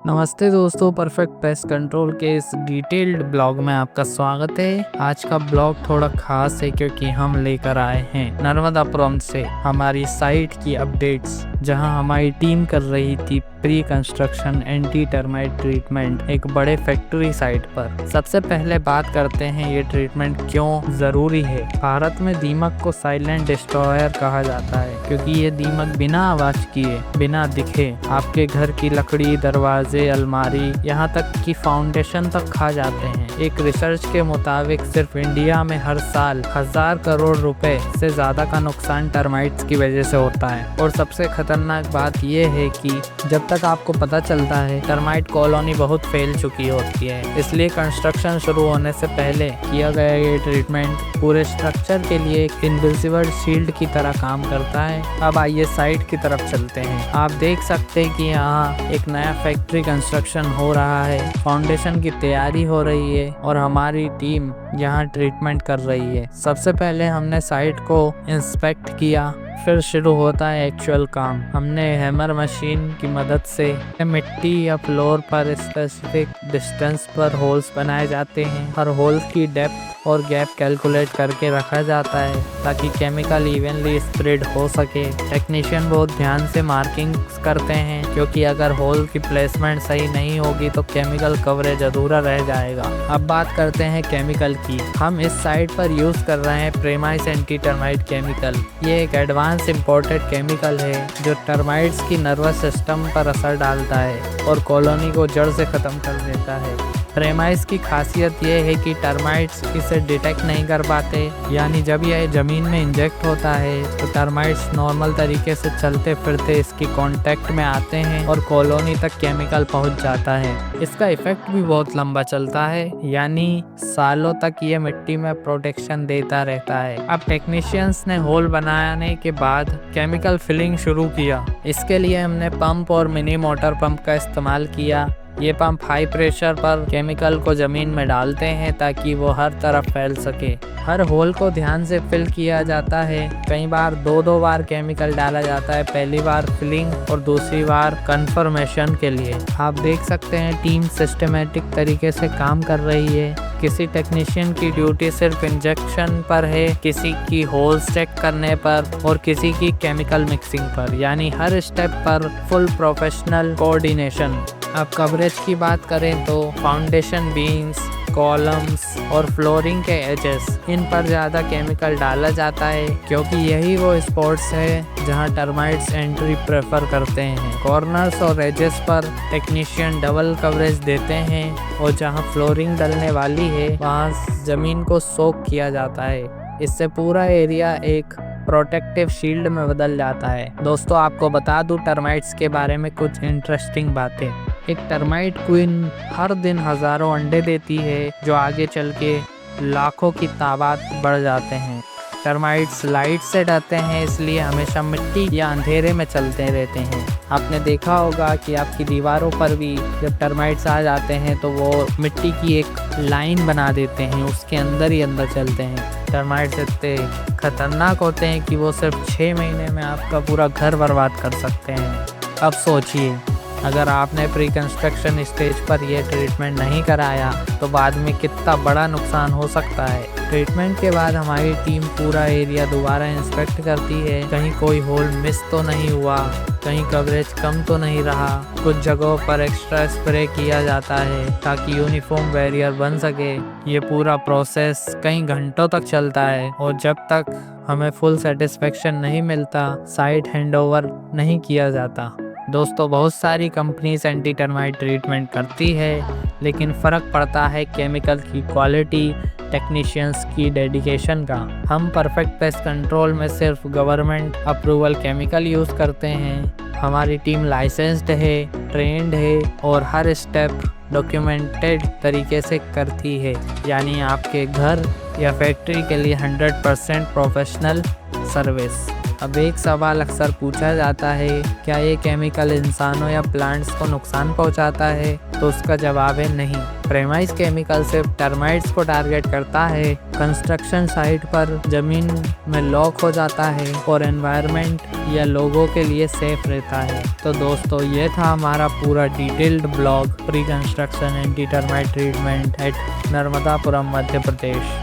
नमस्ते दोस्तों, perfect pest control के इस डिटेल्ड ब्लॉग में आपका स्वागत है। आज का ब्लॉग थोड़ा खास है क्योंकि हम लेकर आए हैं नर्मदापुरम से हमारी साइट की अपडेट्स, जहां हमारी टीम कर रही थी pre construction anti termite treatment एक बड़े फैक्ट्री साइट पर। सबसे पहले बात करते हैं ये ट्रीटमेंट क्यों जरूरी है। भारत में दीमक को साइलेंट डिस्ट्रॉयर कहा जाता है क्योंकि ये दीमक बिना आवाज किए, बिना दिखे आपके घर की लकड़ी, दरवाजे, अलमारी, यहाँ तक कि फाउंडेशन तक खा जाते हैं। एक रिसर्च के मुताबिक सिर्फ इंडिया में हर साल 1000 करोड़ रुपए से ज्यादा का नुकसान टर्माइट्स की वजह से होता है। और सबसे खतरनाक बात यह है कि जब तक आपको पता चलता है टर्माइट कॉलोनी बहुत फैल चुकी होती है, इसलिए कंस्ट्रक्शन शुरू होने से पहले किया गया ये ट्रीटमेंट पूरे स्ट्रक्चर के लिए एक इनविजिबल शील्ड की तरह काम करता है। अब आइए साइट की तरफ चलते हैं। आप देख सकते हैं कि यहाँ एक नया फैक्ट्री कंस्ट्रक्शन हो रहा है, फाउंडेशन की तैयारी हो रही है और हमारी टीम यहाँ ट्रीटमेंट कर रही है। सबसे पहले हमने साइट को इंस्पेक्ट किया, फिर शुरू होता है एक्चुअल काम। हमने हैमर मशीन की मदद से मिट्टी या फ्लोर पर स्पेसिफिक डिस्टेंस पर होल्स बनाए जाते हैं। हर होल की डेप्थ और गैप कैलकुलेट करके रखा जाता है ताकि केमिकल इवनली स्प्रेड हो सके। टेक्नीशियन बहुत ध्यान से मार्किंग्स करते हैं क्योंकि अगर होल की प्लेसमेंट सही नहीं होगी तो केमिकल कवरेज अधूरा रह जाएगा। अब बात करते हैं केमिकल की। हम इस साइट पर यूज कर रहे हैं प्रेमाइस एंटी टर्माइट केमिकल। ये एक एडवांस इंपोर्टेड केमिकल है जो टर्माइट्स की नर्वस सिस्टम पर असर डालता है और कॉलोनी को जड़ से खत्म कर देता है। प्रेमाइस की खासियत यह है कि टर्माइट्स इसे डिटेक्ट नहीं कर पाते, यानी जब यह जमीन में इंजेक्ट होता है तो टर्माइट्स नॉर्मल तरीके से चलते फिरते इसकी कांटेक्ट में आते हैं और कॉलोनी तक केमिकल पहुंच जाता है। इसका इफेक्ट भी बहुत लंबा चलता है, यानी सालों तक ये मिट्टी में प्रोटेक्शन देता रहता है। अब टेक्नीशियंस ने होल बनाने के बाद केमिकल फिलिंग शुरू किया। इसके लिए हमने पंप और मिनी मोटर पंप का इस्तेमाल किया। ये पंप हाई प्रेशर पर केमिकल को जमीन में डालते हैं ताकि वो हर तरफ फैल सके। हर होल को ध्यान से फिल किया जाता है। कई बार दो बार केमिकल डाला जाता है, पहली बार फिलिंग और दूसरी बार कंफर्मेशन के लिए। आप देख सकते हैं टीम सिस्टमेटिक तरीके से काम कर रही है। किसी टेक्नीशियन की ड्यूटी सिर्फ इंजेक्शन पर है, किसी की होल्स चेक करने पर और किसी की केमिकल मिक्सिंग पर, यानी हर स्टेप पर फुल प्रोफेशनल कोऑर्डिनेशन। अब कवरेज की बात करें तो फाउंडेशन बीम्स, कॉलम्स और फ्लोरिंग के एजेस, इन पर ज़्यादा केमिकल डाला जाता है क्योंकि यही वो स्पॉट्स है जहां टर्माइट्स एंट्री प्रेफर करते हैं। कॉर्नर्स और एजेस पर टेक्नीशियन डबल कवरेज देते हैं और जहां फ्लोरिंग डलने वाली है वहां ज़मीन को सोक किया जाता है। इससे पूरा एरिया एक प्रोटेक्टिव शील्ड में बदल जाता है। दोस्तों, आपको बता दूं टर्माइट्स के बारे में कुछ इंटरेस्टिंग बातें। एक टर्माइट क्वीन हर दिन हजारों अंडे देती है जो आगे चल के लाखों की तादाद बढ़ जाते हैं। टर्माइट्स लाइट से डरते हैं, इसलिए हमेशा मिट्टी या अंधेरे में चलते रहते हैं। आपने देखा होगा कि आपकी दीवारों पर भी जब टर्माइट्स आ जाते हैं तो वो मिट्टी की एक लाइन बना देते हैं, उसके अंदर ही अंदर चलते हैं। टर्माइट्स इतने खतरनाक होते हैं कि वो सिर्फ 6 महीने में आपका पूरा घर बर्बाद कर सकते हैं। अब सोचिए, अगर आपने प्री कंस्ट्रक्शन स्टेज पर यह ट्रीटमेंट नहीं कराया तो बाद में कितना बड़ा नुकसान हो सकता है। ट्रीटमेंट के बाद हमारी टीम पूरा एरिया दोबारा इंस्पेक्ट करती है, कहीं कोई होल मिस तो नहीं हुआ, कहीं कवरेज कम तो नहीं रहा। कुछ जगहों पर एक्स्ट्रा स्प्रे किया जाता है ताकि यूनिफॉर्म बैरियर बन सके। ये पूरा प्रोसेस कई घंटों तक चलता है और जब तक हमें फुल सेटिस्फेक्शन नहीं मिलता, साइट हैंडओवर नहीं किया जाता। दोस्तों, बहुत सारी कंपनीज एंटी टर्माइट ट्रीटमेंट करती है, लेकिन फ़र्क पड़ता है केमिकल की क्वालिटी, टेक्नीशियंस की डेडिकेशन का। हम परफेक्ट पेस्ट कंट्रोल में सिर्फ गवर्नमेंट अप्रूवल केमिकल यूज़ करते हैं। हमारी टीम लाइसेंस्ड है, ट्रेंड है और हर स्टेप डॉक्यूमेंटेड तरीके से करती है, यानी आपके घर या फैक्ट्री के लिए 100% प्रोफेशनल सर्विस। अब एक सवाल अक्सर पूछा जाता है, क्या ये केमिकल इंसानों या प्लांट्स को नुकसान पहुंचाता है? तो उसका जवाब है नहीं। प्रेमाइज केमिकल सिर्फ टर्माइट्स को टारगेट करता है, कंस्ट्रक्शन साइट पर जमीन में लॉक हो जाता है और एनवायरनमेंट या लोगों के लिए सेफ रहता है। तो दोस्तों, ये था हमारा पूरा detailed blog pre construction anti termite treatment at Narmadapuram Madhya Pradesh.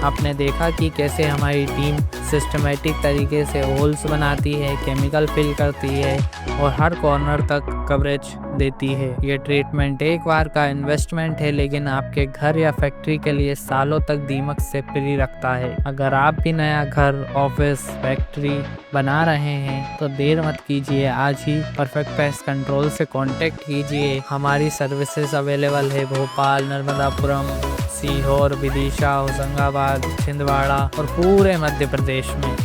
आपने देखा कि कैसे हमारी टीम सिस्टमेटिक तरीके से होल्स बनाती है, केमिकल फिल करती है और हर कॉर्नर तक कवरेज देती है। ये ट्रीटमेंट एक बार का इन्वेस्टमेंट है, लेकिन आपके घर या फैक्ट्री के लिए सालों तक दीमक से फ्री रखता है। अगर आप भी नया घर, ऑफिस, फैक्ट्री बना रहे हैं तो देर मत कीजिए, आज ही परफेक्ट पेस्ट कंट्रोल से कांटेक्ट कीजिए। हमारी सर्विसेज अवेलेबल है भोपाल, नर्मदापुरम, सीहोर, विदिशा, होशंगाबाद, छिंदवाड़ा और पूरे मध्य प्रदेश में।